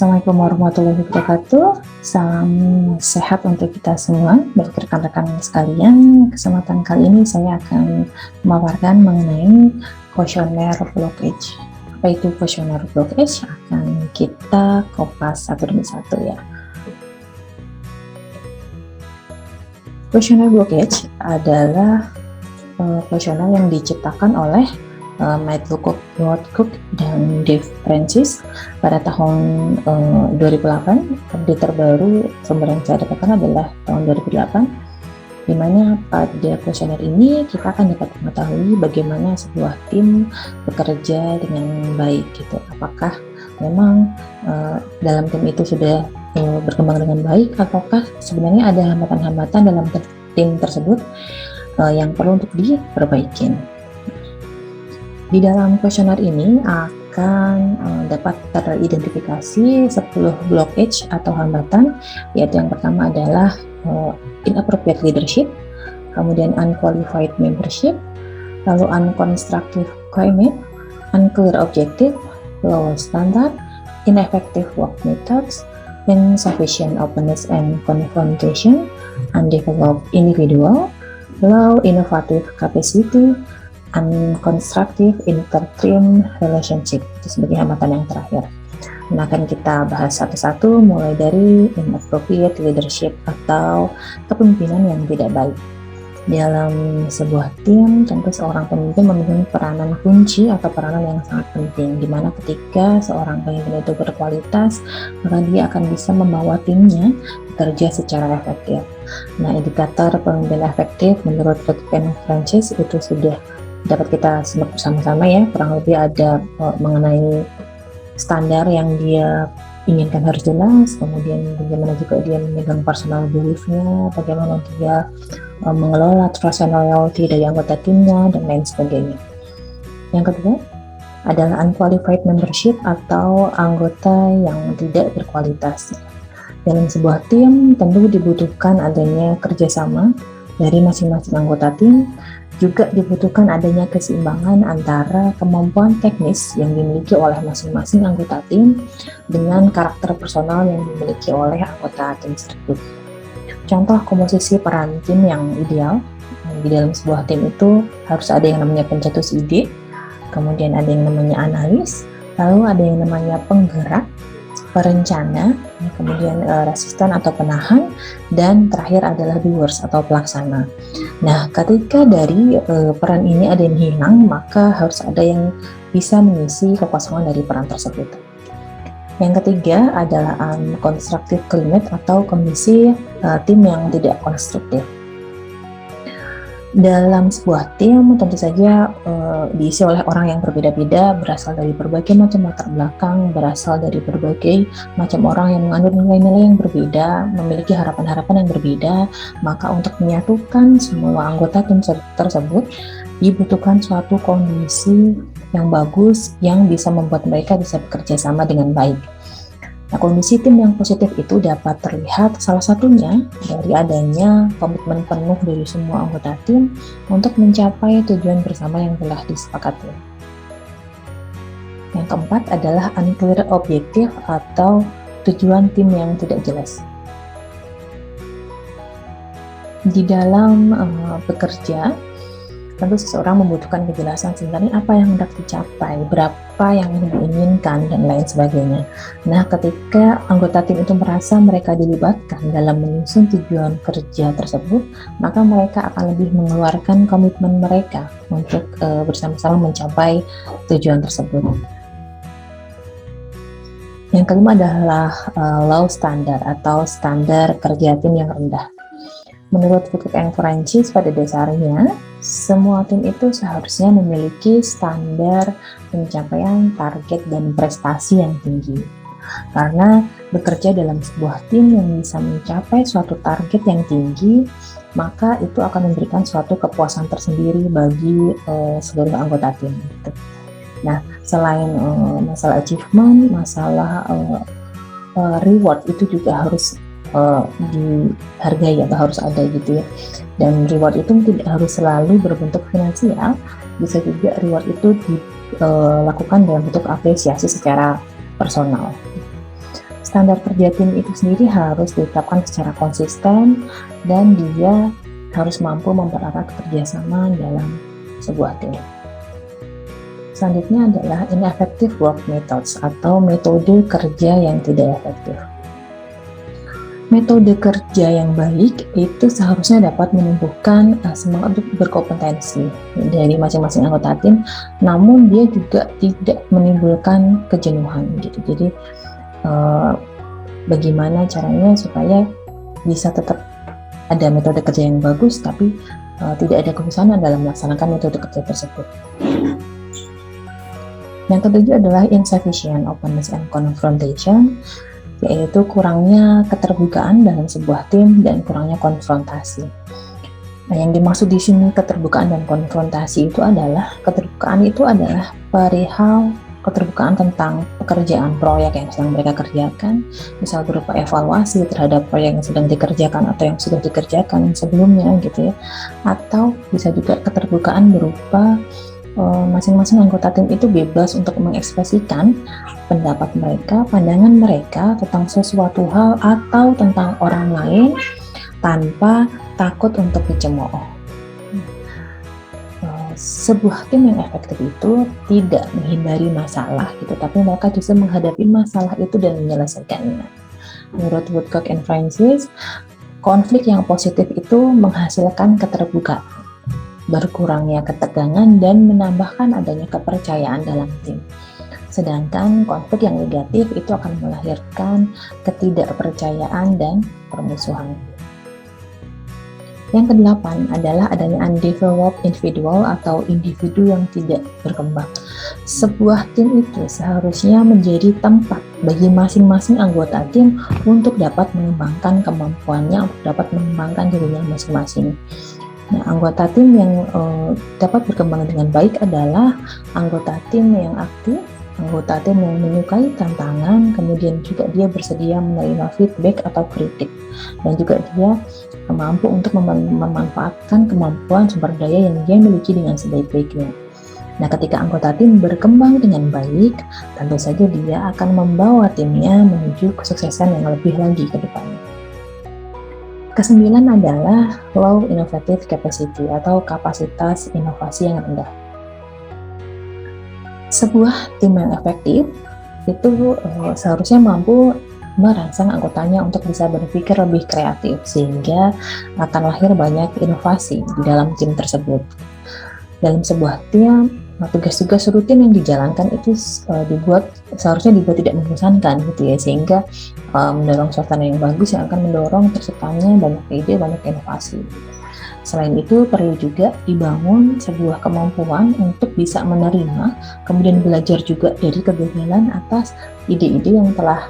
Assalamualaikum warahmatullahi wabarakatuh. Salam sehat untuk kita semua, baik rekan-rekan sekalian. Kesempatan kali ini saya akan memaparkan mengenai kuesioner blockage. Apa itu kuesioner blockage? Akan kita kupas satu demi satu ya. Kuesioner blockage adalah kuesioner yang diciptakan oleh Matthew Cook dan Dave Francis pada tahun 2008. Update terbaru sumber yang saya dapatkan adalah tahun 2008, di mana pada kuesioner ini kita akan dapat mengetahui bagaimana sebuah tim bekerja dengan baik gitu. Apakah memang dalam tim itu sudah berkembang dengan baik, ataukah sebenarnya ada hambatan-hambatan dalam tim tersebut yang perlu untuk diperbaiki. Di dalam kuesioner ini akan dapat teridentifikasi 10 blockage atau hambatan, yaitu yang pertama adalah inappropriate leadership, kemudian unqualified membership, lalu unconstructive climate, unclear objective, low standard, ineffective work methods, insufficient openness and confrontation, undeveloped individual, low innovative capacity, unconstructive inter-team relationship. Itu sebagai hambatan yang terakhir. Nah, akan kita bahas satu-satu, mulai dari inappropriate leadership atau kepemimpinan yang tidak baik. Dalam sebuah tim, tentu seorang pemimpin memegang peranan kunci atau peranan yang sangat penting, di mana ketika seorang pemimpin itu berkualitas, maka dia akan bisa membawa timnya bekerja secara efektif. Nah, indikator pemimpin efektif menurut Cook dan Francis itu sudah dapat kita simak bersama-sama ya. Kurang lebih ada mengenai standar yang dia inginkan harus jelas, kemudian bagaimana juga dia memegang personal belief-nya, bagaimana dia mengelola trust and loyalty dari anggota timnya, dan lain sebagainya. Yang kedua adalah unqualified membership atau anggota yang tidak berkualitas. Dalam sebuah tim tentu dibutuhkan adanya kerjasama dari masing-masing anggota tim. Juga dibutuhkan adanya keseimbangan antara kemampuan teknis yang dimiliki oleh masing-masing anggota tim dengan karakter personal yang dimiliki oleh anggota tim tersebut. Contoh komposisi peran tim yang ideal di dalam sebuah tim itu harus ada yang namanya pencetus ide, kemudian ada yang namanya analis, lalu ada yang namanya penggerak, perencana, kemudian resisten atau penahan, dan terakhir adalah doers atau pelaksana. Nah, ketika dari peran ini ada yang hilang, maka harus ada yang bisa mengisi kekosongan dari peran tersebut. Yang ketiga adalah unconstructive climate atau kondisi tim yang tidak konstruktif. Dalam sebuah tim tentu saja diisi oleh orang yang berbeda-beda, berasal dari berbagai macam latar belakang, berasal dari berbagai macam orang yang mengandung nilai-nilai yang berbeda, memiliki harapan-harapan yang berbeda. Maka untuk menyatukan semua anggota tim tersebut dibutuhkan suatu kondisi yang bagus yang bisa membuat mereka bisa bekerja sama dengan baik. Nah, kondisi tim yang positif itu dapat terlihat salah satunya dari adanya komitmen penuh dari semua anggota tim untuk mencapai tujuan bersama yang telah disepakati. Yang keempat adalah unclear objective atau tujuan tim yang tidak jelas. Di dalam bekerja, tentu seseorang membutuhkan kejelasan sebenarnya apa yang hendak dicapai, berapa yang diinginkan, dan lain sebagainya. Nah, ketika anggota tim itu merasa mereka dilibatkan dalam menyusun tujuan kerja tersebut, maka mereka akan lebih mengeluarkan komitmen mereka untuk bersama-sama mencapai tujuan tersebut. Yang kelima adalah low standard atau standar kerja tim yang rendah. Menurut Cook and Francis, pada dasarnya semua tim itu seharusnya memiliki standar pencapaian target dan prestasi yang tinggi. Karena bekerja dalam sebuah tim yang bisa mencapai suatu target yang tinggi, maka itu akan memberikan suatu kepuasan tersendiri bagi seluruh anggota tim. Nah, selain masalah achievement, masalah reward itu juga harus dihargai atau harus ada gitu ya. Dan reward itu tidak harus selalu berbentuk finansial, bisa juga reward itu dilakukan dalam bentuk apresiasi secara personal. standar kerja tim itu sendiri harus ditetapkan secara konsisten dan dia harus mampu mempererat kerjasama dalam sebuah tim. Selanjutnya adalah ineffective work methods atau metode kerja yang tidak efektif. Metode kerja yang baik itu seharusnya dapat menumbuhkan semangat untuk berkompetensi dari masing-masing anggota tim, namun dia juga tidak menimbulkan kejenuhan gitu. Jadi bagaimana caranya supaya bisa tetap ada metode kerja yang bagus, tapi tidak ada kebosanan dalam melaksanakan metode kerja tersebut. Yang ketujuh adalah insufficient openness and confrontation, yaitu kurangnya keterbukaan dalam sebuah tim dan kurangnya konfrontasi. Nah, yang dimaksud di sini keterbukaan dan konfrontasi itu adalah perihal keterbukaan tentang pekerjaan proyek yang sedang mereka kerjakan, misal berupa evaluasi terhadap proyek yang sedang dikerjakan atau yang sudah dikerjakan sebelumnya gitu ya, atau bisa juga keterbukaan berupa masing-masing anggota tim itu bebas untuk mengekspresikan pendapat mereka, pandangan mereka tentang sesuatu hal atau tentang orang lain tanpa takut untuk dicemooh. Sebuah tim yang efektif itu tidak menghindari masalah gitu, tapi mereka justru menghadapi masalah itu dan menyelesaikannya. Menurut Woodcock and Francis, konflik yang positif itu menghasilkan keterbukaan, berkurangnya ketegangan, dan menambahkan adanya kepercayaan dalam tim. Sedangkan konflik yang negatif itu akan melahirkan ketidakpercayaan dan permusuhan. Yang kedelapan adalah adanya undeveloped individual atau individu yang tidak berkembang. Sebuah tim itu seharusnya menjadi tempat bagi masing-masing anggota tim untuk dapat mengembangkan kemampuannya, untuk dapat mengembangkan dirinya masing-masing. Nah, anggota tim yang dapat berkembang dengan baik adalah anggota tim yang aktif, anggota tim yang menyukai tantangan, kemudian juga dia bersedia menerima feedback atau kritik, dan juga dia mampu untuk memanfaatkan kemampuan sumber daya yang dia miliki dengan sebaik-baiknya. Nah, ketika anggota tim berkembang dengan baik, tentu saja dia akan membawa timnya menuju kesuksesan yang lebih lagi ke depannya. Kesembilan adalah low innovative capacity atau kapasitas inovasi yang rendah. Sebuah tim yang efektif itu seharusnya mampu merangsang anggotanya untuk bisa berpikir lebih kreatif, sehingga akan lahir banyak inovasi di dalam tim tersebut. Dalam sebuah tim, tugas-tugas rutin yang dijalankan itu seharusnya dibuat tidak membosankan gitu ya, sehingga mendorong suasana yang bagus yang akan mendorong terciptanya banyak ide, banyak inovasi. Selain itu, perlu juga dibangun sebuah kemampuan untuk bisa menerima, kemudian belajar juga dari kegagalan atas ide-ide yang telah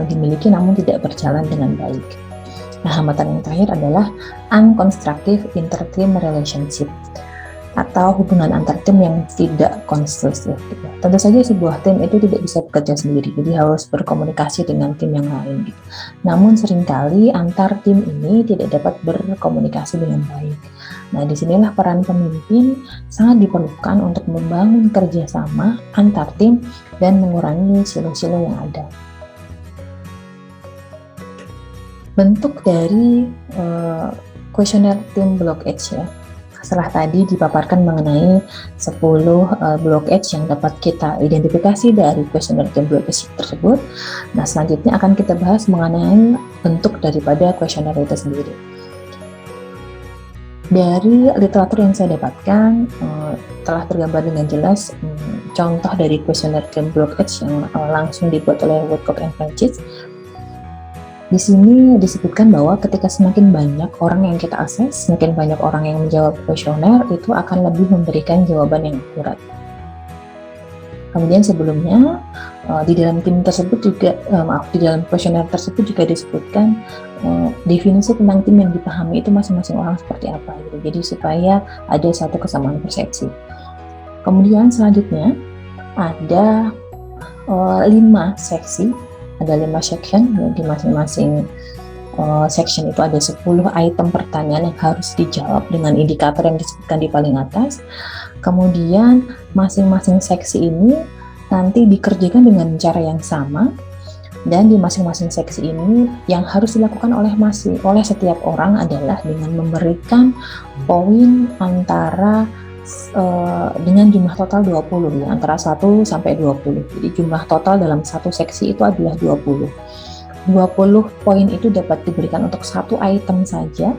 dimiliki namun tidak berjalan dengan baik. Nah, hambatan yang terakhir adalah unconstructive inter-team relationship atau hubungan antar tim yang tidak konstruktif. Tentu saja sebuah tim itu tidak bisa bekerja sendiri, jadi harus berkomunikasi dengan tim yang lain. Namun seringkali antar tim ini tidak dapat berkomunikasi dengan baik. Nah, disinilah peran pemimpin sangat diperlukan untuk membangun kerjasama antar tim dan mengurangi silo-silo yang ada. Bentuk dari kuesioner tim blockage ya. Setelah tadi dipaparkan mengenai 10 blockage yang dapat kita identifikasi dari kuesioner tim blockage tersebut. Nah, selanjutnya akan kita bahas mengenai bentuk daripada kuesioner itu sendiri. Dari literatur yang saya dapatkan telah tergambar dengan jelas contoh dari kuesioner tim blockage yang langsung dibuat oleh Woodcock and Francis. Di sini disebutkan bahwa ketika semakin banyak orang yang kita akses, semakin banyak orang yang menjawab kuesioner, itu akan lebih memberikan jawaban yang akurat. Kemudian sebelumnya, di dalam tim tersebut juga, di dalam kuesioner tersebut juga disebutkan definisi tentang tim yang dipahami itu masing-masing orang seperti apa. Gitu. Jadi supaya ada satu kesamaan persepsi. Kemudian selanjutnya ada 5 seksi. Ada 5 section, di masing-masing section itu ada 10 item pertanyaan yang harus dijawab dengan indikator yang disebutkan di paling atas. Kemudian masing-masing seksi ini nanti dikerjakan dengan cara yang sama, Dan di masing-masing seksi ini yang harus dilakukan oleh setiap orang adalah dengan memberikan poin antara dengan jumlah total 20 ya, antara 1 sampai 20. Jadi jumlah total dalam satu seksi itu adalah 20. 20 poin itu dapat diberikan untuk satu item saja,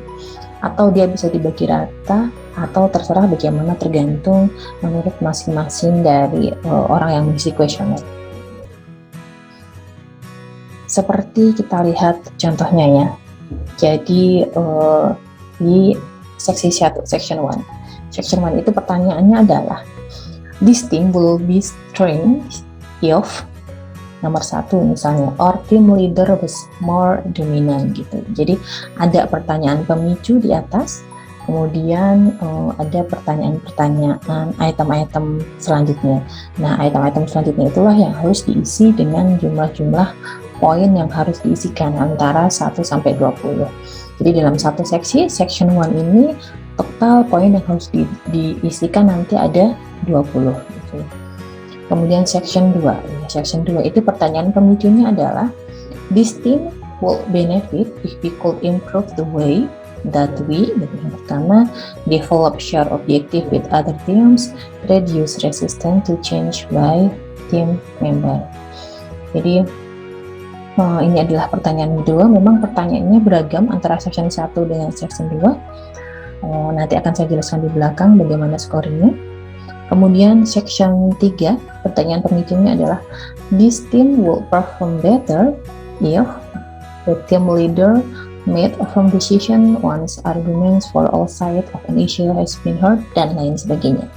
atau dia bisa dibagi rata, atau terserah bagaimana, tergantung menurut masing-masing dari orang yang mengisi kuesioner. Seperti kita lihat contohnya ya. Jadi di seksi 1, section 1. Section 1 itu pertanyaannya adalah, this team will be trained if nomor 1 misalnya, or team leader was more dominant gitu. Jadi ada pertanyaan pemicu di atas, kemudian ada pertanyaan-pertanyaan item-item selanjutnya. Nah, item-item selanjutnya itulah yang harus diisi dengan jumlah-jumlah poin yang harus diisikan antara 1 sampai 20. Jadi dalam satu seksi, section 1 ini total poin yang harus diisikan nanti ada 20 gitu. Kemudian section 2. Section 2 itu pertanyaan pemicunya adalah, this team will benefit if we could improve the way that we, yang pertama, develop shared objective with other teams, reduce resistance to change by team member. Jadi ini adalah pertanyaan kedua. Memang pertanyaannya beragam antara section 1 dengan section 2. Nanti akan saya jelaskan di belakang bagaimana scoringnya. Kemudian section 3, pertanyaan pemicunya adalah, this team will perform better if the team leader made a firm decision once arguments for all sides of an issue has been heard, dan lain sebagainya.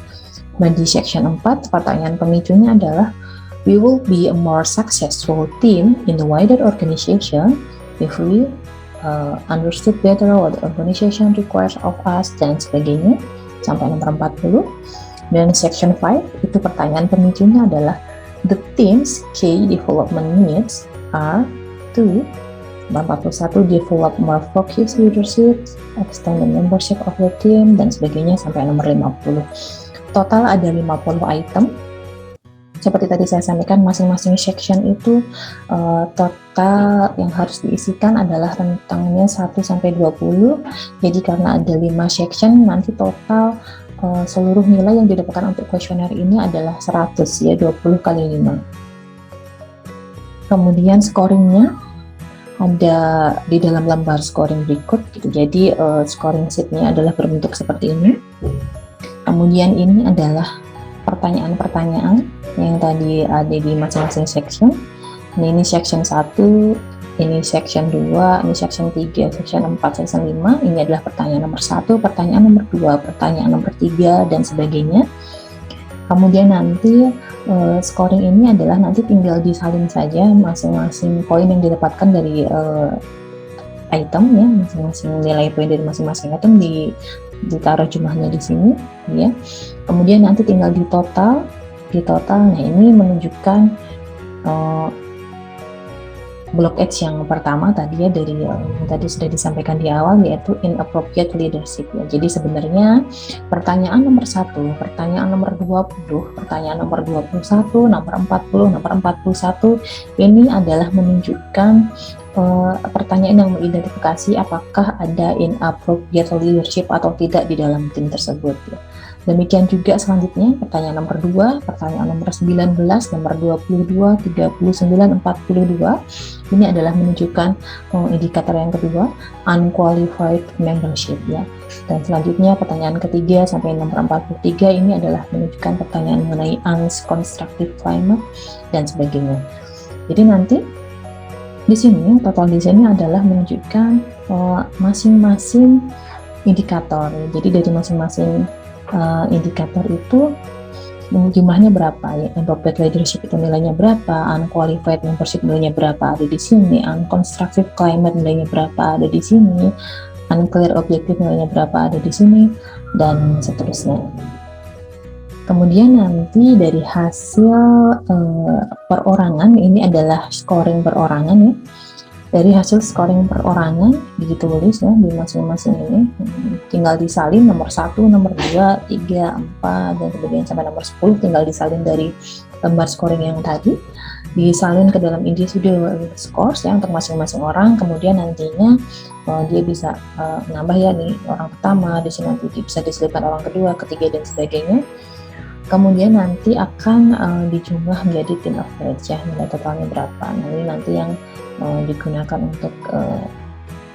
Dan di section 4, pertanyaan pemicunya adalah, we will be a more successful team in the wider organization if we understood better what the organization requires of us, dan sebagainya, sampai nomor 40. Dan section 5 itu pertanyaan pemicunya adalah, the team's key development needs are to, nomor 41, develop more focused leadership, extend the membership of the team, dan sebagainya, sampai nomor 50. Total ada 50 item. Seperti tadi saya sampaikan, masing-masing section itu total yang harus diisikan adalah rentangnya 1 sampai 20. Jadi karena ada 5 section, nanti total seluruh nilai yang didapatkan untuk kuesioner ini adalah 100 ya, 20 kali 5. Kemudian scoringnya ada di dalam lembar scoring berikut gitu. Jadi scoring sheet-nya adalah berbentuk seperti ini. Kemudian ini adalah pertanyaan-pertanyaan yang tadi ada di masing-masing section. Ini section 1, ini section 2, ini section 3, section 4, section 5. Ini adalah pertanyaan nomor 1, pertanyaan nomor 2, pertanyaan nomor 3, dan sebagainya. Kemudian nanti scoring ini adalah nanti tinggal disalin saja masing-masing poin yang didapatkan dari item ya, masing-masing nilai poin dari masing-masing item ditaruh jumlahnya di sini ya. Kemudian nanti tinggal di total. Nah ini menunjukkan block H yang pertama tadi ya, dari yang tadi sudah disampaikan di awal, yaitu inappropriate leadership ya. Jadi sebenarnya pertanyaan nomor 1, pertanyaan nomor 20, pertanyaan nomor 21, nomor 40, nomor 41 ini adalah menunjukkan pertanyaan yang mengidentifikasi apakah ada inappropriate leadership atau tidak di dalam tim tersebut ya. Demikian juga selanjutnya pertanyaan nomor 2, pertanyaan nomor 19, nomor 22, 39, 42. Ini adalah menunjukkan indikator yang kedua, unqualified membership ya. Dan selanjutnya pertanyaan ketiga sampai nomor 43 ini adalah menunjukkan pertanyaan mengenai unconstructive climate dan sebagainya. Jadi nanti di sini total di sini adalah menunjukkan masing-masing indikator. Jadi dari masing-masing indikator itu jumlahnya berapa ya, appropriate leadership itu nilainya berapa, unqualified membership nilainya berapa ada di sini, unconstructive climate nilainya berapa ada di sini, unclear objective nilainya berapa ada di sini, dan seterusnya. Kemudian nanti dari hasil perorangan, ini adalah scoring perorangan ya. Dari hasil scoring perorangan ditulis ya di masing-masing ini, tinggal disalin nomor 1, nomor 2, 3, 4 dan sebagainya sampai nomor 10, tinggal disalin dari lembar scoring yang tadi. disalin ke dalam individual scores ya untuk masing-masing orang. Kemudian nantinya dia bisa menambah ya nih orang pertama, di sini nanti bisa diselipkan orang kedua, ketiga dan sebagainya. Kemudian nanti akan dijumlah menjadi team average ya, nilai totalnya berapa. Nah ini nanti yang digunakan untuk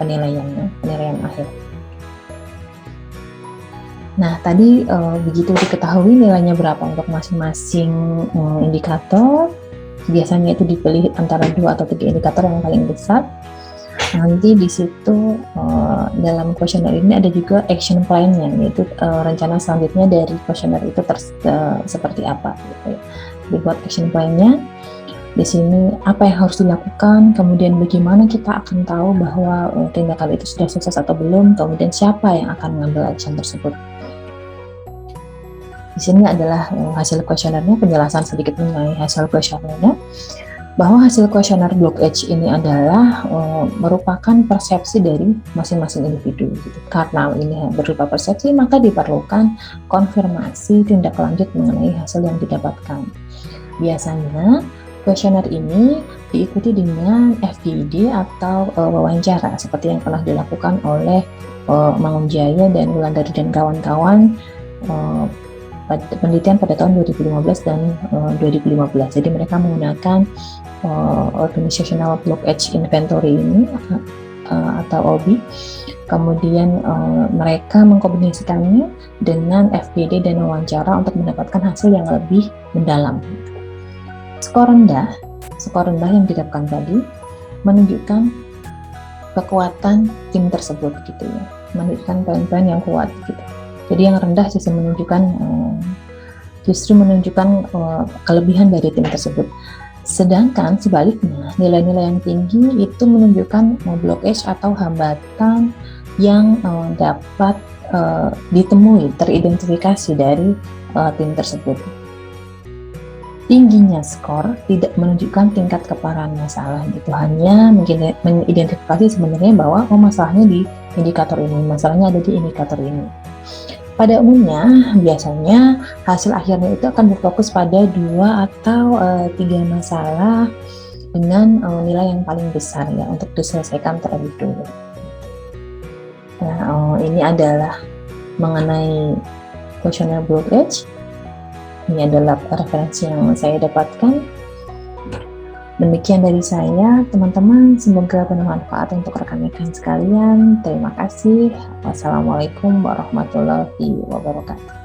penilaian akhir. Nah tadi begitu diketahui nilainya berapa untuk masing-masing indikator, biasanya itu dipilih antara 2 atau 3 indikator yang paling besar. Nanti di situ dalam kuesioner ini ada juga action plan-nya, yaitu rencana selanjutnya dari kuesioner itu seperti apa gitu ya. Dibuat action plan-nya. Di sini apa yang harus dilakukan, kemudian bagaimana kita akan tahu bahwa tindakan itu sudah sukses atau belum, kemudian siapa yang akan mengambil action tersebut. Di sini adalah hasil kuesionernya, penjelasan sedikit mengenai hasil kuesionernya, bahwa hasil kuesioner Block H ini adalah merupakan persepsi dari masing-masing individu gitu. Karena ini berupa persepsi, maka diperlukan konfirmasi tindak lanjut mengenai hasil yang didapatkan. Biasanya kuesioner ini diikuti dengan FGD atau wawancara seperti yang pernah dilakukan oleh Mangun Jaya dan Wulandari dan kawan-kawan penelitian pada tahun 2015 dan 2015. Jadi mereka menggunakan Organizational Block H Inventory ini atau OBI. Kemudian mereka mengkombinasikannya dengan FGD dan wawancara untuk mendapatkan hasil yang lebih mendalam. Skor rendah yang didapatkan tadi menunjukkan kekuatan tim tersebut gitu ya, menunjukkan poin-poin yang kuat gitu. Jadi yang rendah justru menunjukkan kelebihan dari tim tersebut. Sedangkan sebaliknya nilai-nilai yang tinggi itu menunjukkan blockage atau hambatan yang dapat ditemui, teridentifikasi dari tim tersebut. Tingginya skor tidak menunjukkan tingkat keparahan masalah gitu, hanya mengidentifikasi sebenarnya bahwa masalahnya di indikator ini, masalahnya ada di indikator ini. Pada umumnya biasanya hasil akhirnya itu akan berfokus pada 2 atau 3 masalah dengan nilai yang paling besar ya untuk diselesaikan terlebih dulu. Nah ini adalah mengenai kuesioner Block H. Ini adalah referensi yang saya dapatkan. Demikian dari saya, teman-teman. Semoga bermanfaat untuk rekan-rekan sekalian. Terima kasih. Wassalamualaikum warahmatullahi wabarakatuh.